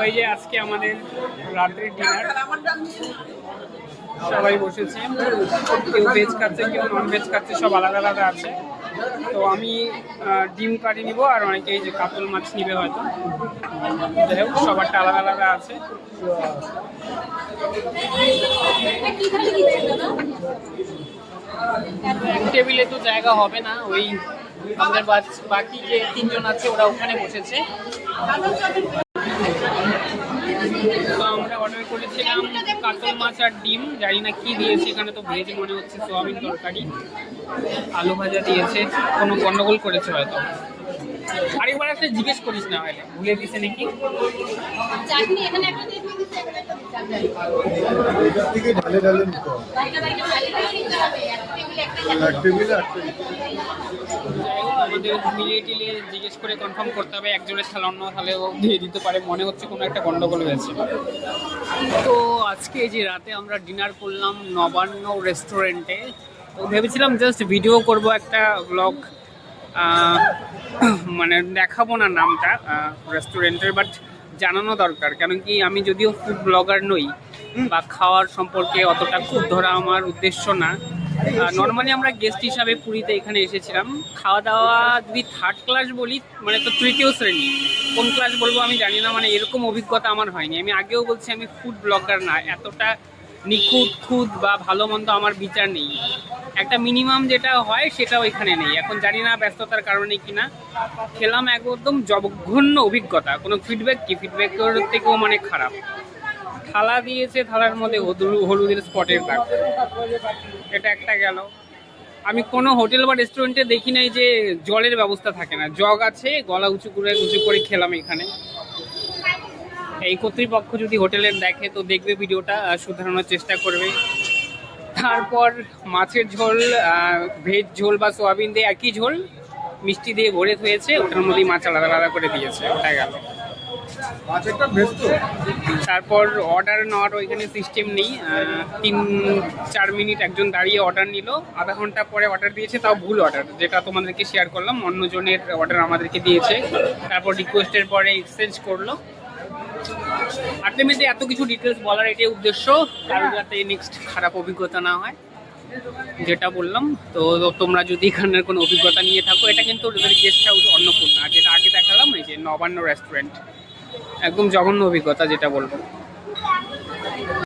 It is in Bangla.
ওই যে আজকে আমাদের রাত্রের ডিনার, সবাই বসেছে, কেউ ভেজ খাচ্ছে কেউ নন ভেজ খাচ্ছে, সব আলাদা আলাদা আছে। তো আমি ডিম কারি নিব, আর অনেকে এই যে কাতল মাছ নিবে হয়তো, যাই হোক সবারটা আলাদা আলাদা আছে। এক টেবিলে তো জায়গা হবে না, ওই আমাদের বাকি যে 3 জন আছে ওরা ওখানে বসেছে। তো আমরা অর্ডার করেছিলাম কাতল মাছ আর ডিম, জানি না কি দিয়েছে এখানে, তো ভেজ মনে হচ্ছে, সোয়াবিন তরকারি, আলু ভাজা দিয়েছে, কোনো গন্ডগোল করেছে হয়তো। আরেকবার একটা জিজ্ঞেস করিস না, হলে ভুলে দিছে নাকি। আমাদের মিলিয়ে টিলিয়ে জিজ্ঞেস করে কনফার্ম করতে হবে, একজনের থালা অন্য থালেও দিয়ে দিতে পারে, মনে হচ্ছে কোনো একটা গন্ডগোল হয়েছে। তো আজকে যে রাতে আমরা ডিনার করলাম নবান্ন রেস্টুরেন্টে। তো ভেবেছিলাম জাস্ট ভিডিও করব একটা ব্লগ, মানে দেখাবো না নামটা রেস্টুরেন্টের, বাট জানানো দরকার, কেন কি আমি যদিও ফুড ব্লগার নই বা খাওয়ার সম্পর্কে অতটা খুব ধরা আমার উদ্দেশ্য না। নর্মালি আমরা গেস্ট হিসাবে পুরীতে এখানে এসেছিলাম, খাওয়া দাওয়া যদি থার্ড ক্লাস বলি মানে তো তৃতীয় শ্রেণী, কোন ক্লাস বলবো আমি জানি না, মানে এরকম অভিজ্ঞতা আমার হয়নি। আমি আগেও বলছি আমি ফুড ব্লগার না, এতটা নিখুঁত খুদ বা ভালো মন্দ আমার বিচার নেই, একটা মিনিমাম যেটা হয় সেটাও এখানে নেই। এখন জানি না ব্যস্ততার কারণে কিনা, খেলাম একদম জঘন্য অভিজ্ঞতা, কোনো ফিডব্যাক কি ফিডব্যাকের থেকেও মানে খারাপ। থালা দিয়েছে, থালার মধ্যে হলুদের স্পটের দাগ, এটা একটা গেল। আমি কোনো হোটেল বা রেস্টুরেন্টে দেখি নাই যে জলের ব্যবস্থা থাকে না, জগ আছে, গলা উঁচু করে খেলাম এখানে। এই কর্তৃপক্ষ যদি হোটেলের দেখে তো দেখবে ভিডিওটা, শুধরানোর চেষ্টা করবে। তারপর মাছের ঝোল, ভেজ ঝোল বা সোয়াবিন দিয়ে একই ঝোল, মিষ্টি দিয়ে ভরে হয়েছে, ওটার মধ্যেই মাছ আলাদা আলাদা করে দিয়েছে, ওটা গেল। তারপর অর্ডার নেওয়ার ওইখানে সিস্টেম নেই, 3-4 মিনিট একজন দাঁড়িয়ে অর্ডার নিল, আধা ঘন্টা পরে অর্ডার দিয়েছে, তাও ভুল অর্ডার, যেটা তোমাদেরকে শেয়ার করলাম, অন্যজনের অর্ডার আমাদেরকে দিয়েছে। তারপর রিকোয়েস্টের পরে এক্সচেঞ্জ করলো। আলটিমেটলি এত কিছু ডিটেলস বলার এটাই উদ্দেশ্য, কারণ যাতে নেক্সট খারাপ অভিজ্ঞতা না হয়, যেটা বললাম। তো তোমরা যদি এখানের কোনো অভিজ্ঞতা নিয়ে থাকো, এটা কিন্তু গেস্ট হাউস অন্নপূর্ণা, যেটা আগে দেখালাম এই যে নবান্ন রেস্টুরেন্ট, একদম জঘন্য অভিজ্ঞতা যেটা বলবো।